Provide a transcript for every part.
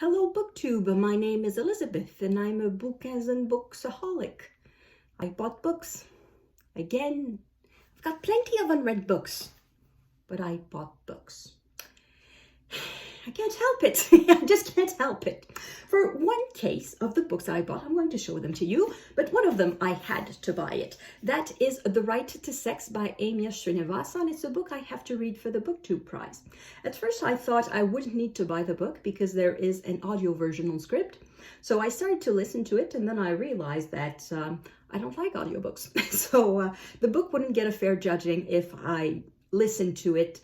Hello Booktube, my name is Elizabeth and I'm a bookends and booksaholic. I bought books. Again, I've got plenty of unread books, but I bought books. I can't help it. I just can't help it. For one case of the books I bought, I'm going to show them to you, but one of them I had to buy it. That is The Right to Sex by Amia Srinivasan. It's a book I have to read for the Booktube prize. At first I thought I wouldn't need to buy the book because there is an audio version on script. So I started to listen to it and then I realized that I don't like audiobooks. So the book wouldn't get a fair judging if I listened to it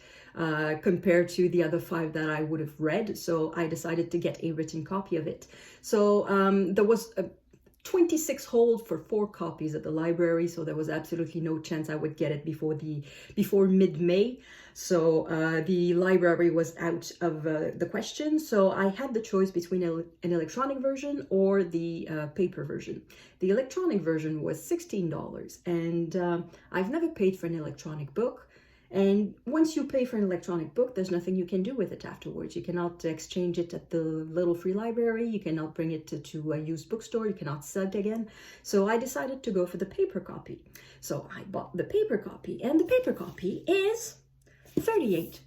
compared to the other 5 that I would have read. So I decided to get a written copy of it. So there was a 26 hold for 4 copies at the library, so there was absolutely no chance I would get it before mid-May. So the library was out of the question, so I had the choice between an electronic version or the paper version. The electronic version was $16, and I've never paid for an electronic book. And once you pay for an electronic book, there's nothing you can do with it afterwards. You cannot exchange it at the little free library. You cannot bring it to a used bookstore. You cannot sell it again. So I decided to go for the paper copy. So I bought the paper copy, and the paper copy is $38.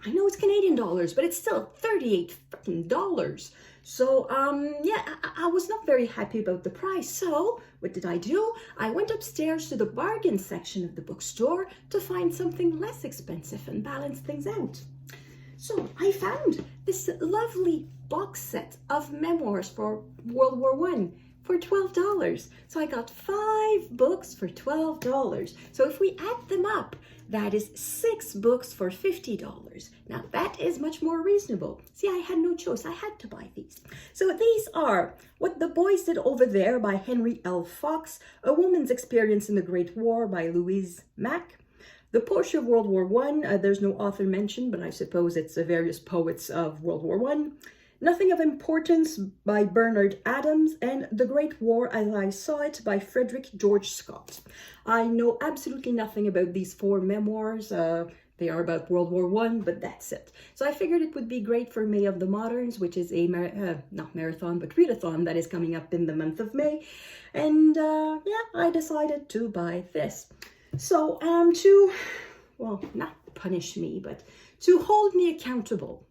I know it's Canadian dollars, but it's still $38 freaking. So, yeah, I was not very happy about the price. So what did I do? I went upstairs to the bargain section of the bookstore to find something less expensive and balance things out. So I found this lovely box set of memoirs for World War I for $12. So I got 5 books for $12. So if we add them up, that is 6 books for $50. Now that is much more reasonable. See, I had no choice. I had to buy these. So these are What the Boys Did Over There by Henry L. Fox, A Woman's Experience in the Great War by Louise, Mack, The Poetry of World War I, there's no author mentioned, but I suppose it's various poets of World War I, Nothing of Importance by Bernard Adams, and The Great War as I Saw It by Frederick George Scott. I know absolutely nothing about these 4 memoirs. They are about World War I, but that's it. So I figured it would be great for May of the Moderns, which is a, not marathon, but readathon that is coming up in the month of May. And yeah, I decided to buy this. So well, not punish me, but to hold me accountable,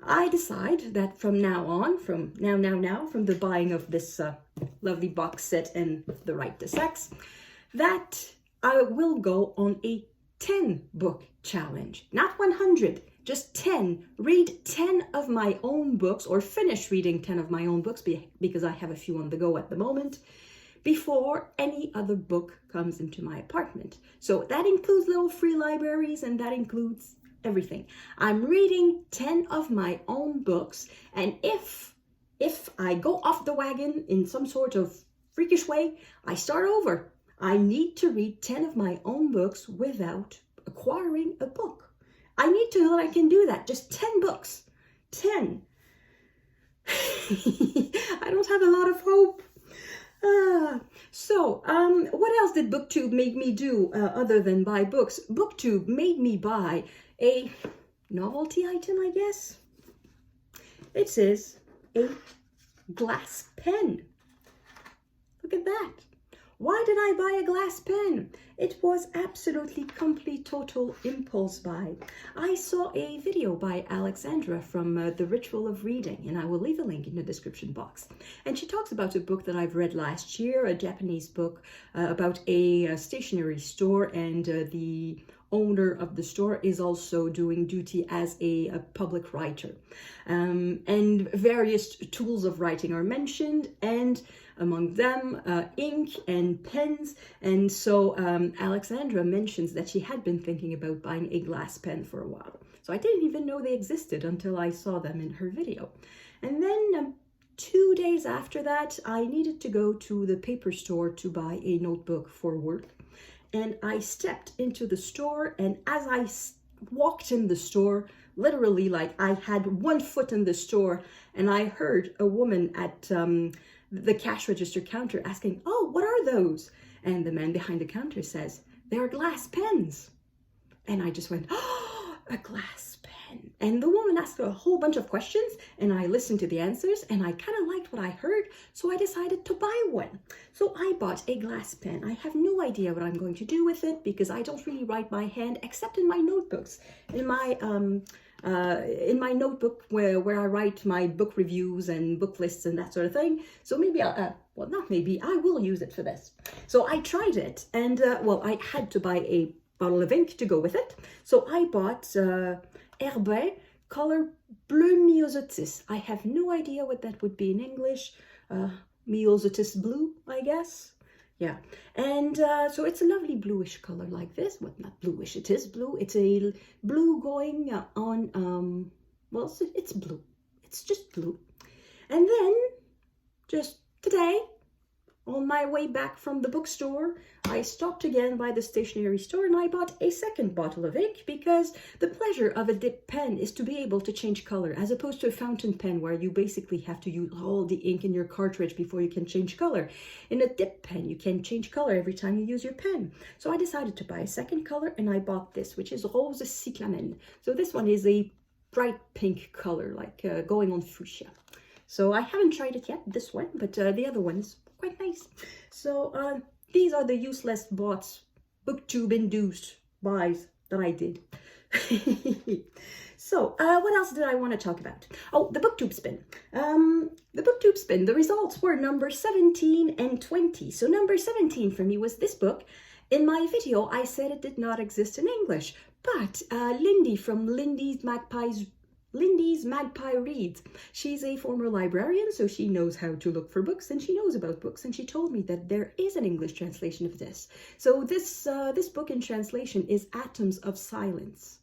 I decide that from now on, from the buying of this lovely box set and The Right to Sex, that I will go on a 10-book challenge. Not 100, just 10. Read 10 of my own books, or finish reading 10 of my own books, because I have a few on the go at the moment, before any other book comes into my apartment. So that includes little free libraries, and that includes everything. I'm reading 10 of my own books, and if I go off the wagon in some sort of freakish way, I start over. I need to read 10 of my own books without acquiring a book. I need to know that I can do that. Just 10 books. 10. I don't have a lot of hope. So, what else did Booktube make me do other than buy books? Booktube made me buy a novelty item, I guess. It is a glass pen. Look at that. Why did I buy a glass pen? It was absolutely complete total impulse buy. I saw a video by Alexandra from The Ritual of Reading, and I will leave a link in the description box. And she talks about a book that I've read last year, a Japanese book about a stationery store, and the owner of the store is also doing duty as a public writer. And various tools of writing are mentioned, and among them ink and pens. And so Alexandra mentions that she had been thinking about buying a glass pen for a while. So I didn't even know they existed until I saw them in her video. And then 2 days after that, I needed to go to the paper store to buy a notebook for work. And I stepped into the store, and as I walked in the store, literally like I had 1 foot in the store, and I heard a woman at the cash register counter asking, "Oh, what are those?" And the man behind the counter says, "They're glass pens." And I just went, "Oh, a glass pen." pen. And the woman asked a whole bunch of questions, and I listened to the answers, and I kind of liked what I heard, so I decided to buy one. So I bought a glass pen. I have no idea what I'm going to do with it because I don't really write by hand except in my notebooks. In my notebook where I write my book reviews and book lists and that sort of thing. So maybe well, not maybe, I will use it for this. So I tried it, and well, I had to buy a bottle of ink to go with it. So I bought Hubert color bleu myosotis. I have no idea what that would be in English. Myosotis blue, I guess. Yeah, and so it's a lovely bluish color like this. Well, not bluish, it is blue. It's a blue going on, well, it's blue. It's just blue. And then, just today, on my way back from the bookstore, I stopped again by the stationery store and I bought a second bottle of ink because the pleasure of a dip pen is to be able to change color as opposed to a fountain pen where you basically have to use all the ink in your cartridge before you can change color. In a dip pen, you can change color every time you use your pen. So I decided to buy a second color and I bought this, which is Rose Cyclamen. So this one is a bright pink color, like going on fuchsia. So I haven't tried it yet, this one, but the other one is quite nice. So these are the useless bots, Booktube induced buys that I did. So what else did I want to talk about? Oh, the Booktube spin. The Booktube spin, the results were number 17 and 20. So number 17 for me was this book. In my video, I said it did not exist in English, but Lindy from Lindy's Magpie Reads. She's a former librarian, so she knows how to look for books and she knows about books, and she told me that there is an English translation of this. So this book in translation is Atoms of Silence.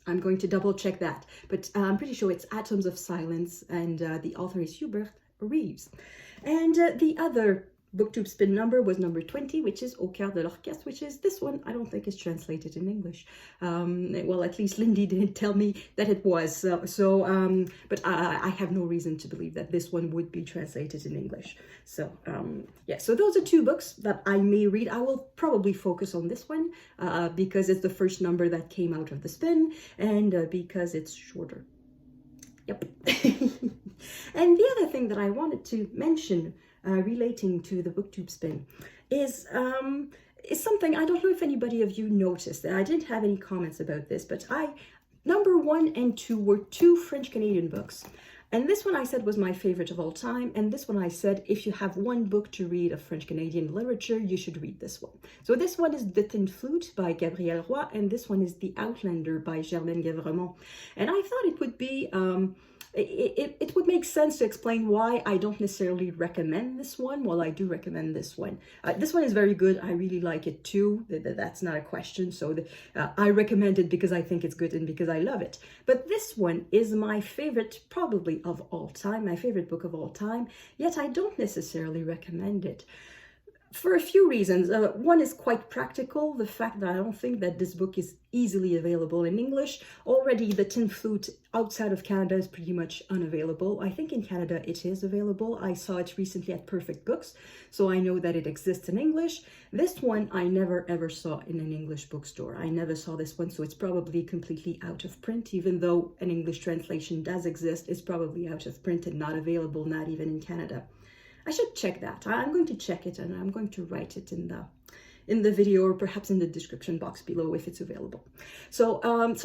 I'm going to double check that, but I'm pretty sure it's Atoms of Silence, and the author is Hubert Reeves. And the other Booktube spin number was number 20, which is Au Coeur de l'Orchestre, which is this one. I don't think is translated in English. Well, at least Lindy didn't tell me that it was. But I have no reason to believe that this one would be translated in English. So, yeah, so those are two books that I may read. I will probably focus on this one because it's the first number that came out of the spin and because it's shorter. Yep. And the other thing that I wanted to mention relating to the Booktube spin is something I don't know if anybody of you noticed. I didn't have any comments about this, but number 1 and 2 were two French-Canadian books. And this one I said was my favorite of all time. And this one I said, if you have one book to read of French-Canadian literature, you should read this one. So this one is The Tin Flute by Gabrielle Roy, and this one is The Outlander by Germaine Guèvremont. And I thought it would be it would make sense to explain why I don't necessarily recommend this one. Well, I do recommend this one. This one is very good. I really like it too. That's not a question. So I recommend it because I think it's good and because I love it. But this one is my favorite, probably of all time, my favorite book of all time, yet I don't necessarily recommend it. For a few reasons. One is quite practical, the fact that I don't think that this book is easily available in English. Already the Tin Flute outside of Canada is pretty much unavailable. I think in Canada it is available. I saw it recently at Perfect Books, so I know that it exists in English. This one I never ever saw in an English bookstore. I never saw this one, so it's probably completely out of print. Even though an English translation does exist, it's probably out of print and not available, not even in Canada. I should check that. I'm going to check it and I'm going to write it in the video or perhaps in the description box below if it's available. So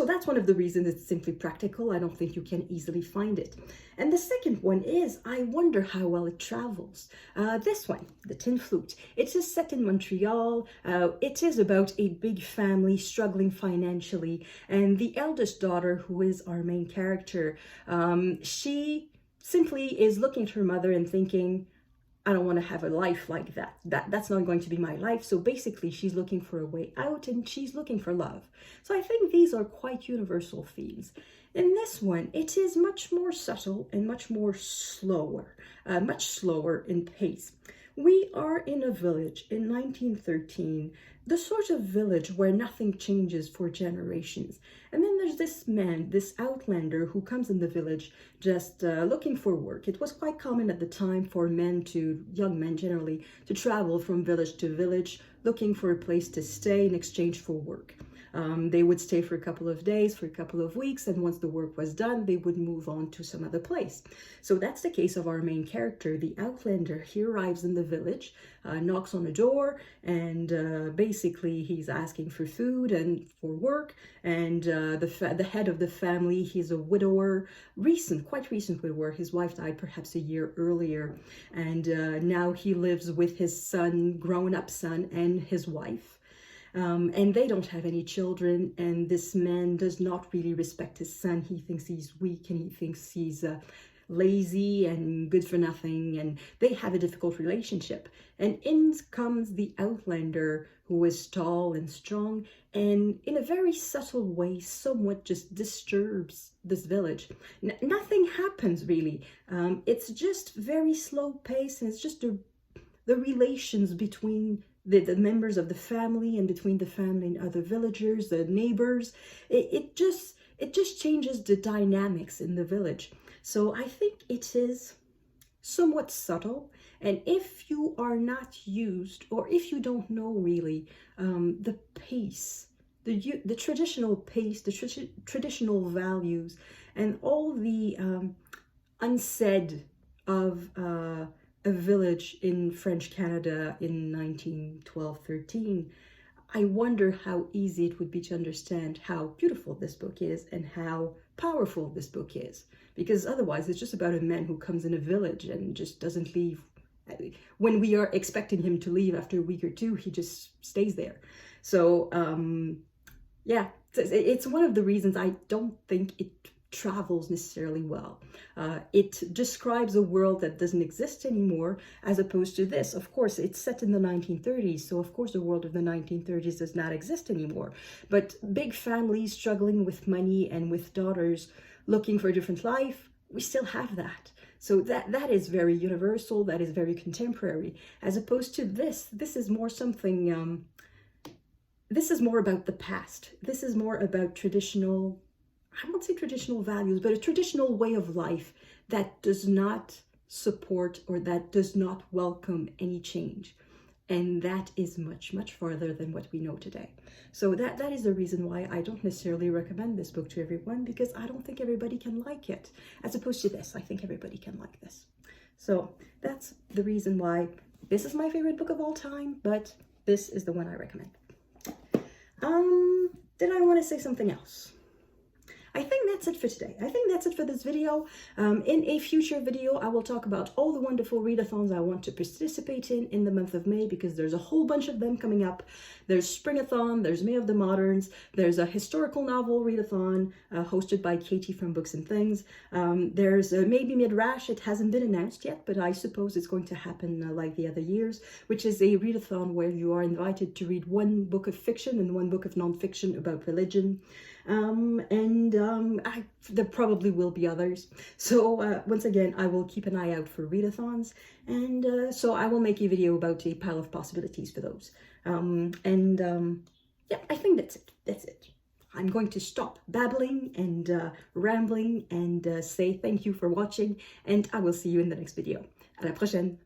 that's one of the reasons. It's simply practical. I don't think you can easily find it. And the second one is, I wonder how well it travels. This one, The Tin Flute, it is set in Montreal. It is about a big family struggling financially, and the eldest daughter, who is our main character, she simply is looking at her mother and thinking, I don't want to have a life like that. That's not going to be my life. So basically, she's looking for a way out and she's looking for love. So I think these are quite universal themes. In this one, it is much more subtle and much slower in pace. We are in a village in 1913, the sort of village where nothing changes for generations. And then there's this man, this outlander, who comes in the village just looking for work. It was quite common at the time for young men generally, to travel from village to village, looking for a place to stay in exchange for work. They would stay for a couple of days, for a couple of weeks, and once the work was done, they would move on to some other place. So that's the case of our main character, the Outlander. He arrives in the village, knocks on the door, and basically he's asking for food and for work, and the head of the family, he's a widower, quite recent widower. His wife died perhaps a year earlier, and now he lives with his son, grown-up son, and his wife. And they don't have any children, and this man does not really respect his son. He thinks he's weak, and he thinks he's lazy and good for nothing, and they have a difficult relationship. And in comes the Outlander, who is tall and strong, and in a very subtle way, somewhat just disturbs this village. Nothing happens really. It's just very slow pace, and it's just the relations between the members of the family and between the family and other villagers, the neighbors. It just changes the dynamics in the village. So I think it is somewhat subtle, and if you are not used, or if you don't know really the pace, the traditional pace, the traditional values, and all the unsaid of a village in French Canada in 1912-13, I wonder how easy it would be to understand how beautiful this book is and how powerful this book is. Because otherwise it's just about a man who comes in a village and just doesn't leave. When we are expecting him to leave after a week or two, he just stays there. So yeah, it's one of the reasons I don't think it travels necessarily well. It describes a world that doesn't exist anymore, as opposed to this. Of course, it's set in the 1930s, so of course the world of the 1930s does not exist anymore. But big families struggling with money and with daughters looking for a different life, we still have that. So that is very universal, that is very contemporary, as opposed to this. This is more something, this is more about the past. This is more about traditional, I won't say traditional values, but a traditional way of life that does not support or that does not welcome any change. And that is much, much farther than what we know today. So that is the reason why I don't necessarily recommend this book to everyone, because I don't think everybody can like it. As opposed to this, I think everybody can like this. So that's the reason why this is my favorite book of all time, but this is the one I recommend. Did I want to say something else? I think that's it for today. I think that's it for this video. In a future video, I will talk about all the wonderful readathons I want to participate in the month of May, because there's a whole bunch of them coming up. There's Springathon, there's May of the Moderns, there's a historical novel readathon hosted by Katie from Books and Things. There's Maybe Midrash. It hasn't been announced yet, but I suppose it's going to happen like the other years, which is a readathon where you are invited to read one book of fiction and one book of non-fiction about religion. There probably will be others. So once again, I will keep an eye out for readathons, and so I will make a video about a pile of possibilities for those. Yeah, I think that's it. That's it. I'm going to stop babbling and rambling and say thank you for watching, and I will see you in the next video. À la prochaine!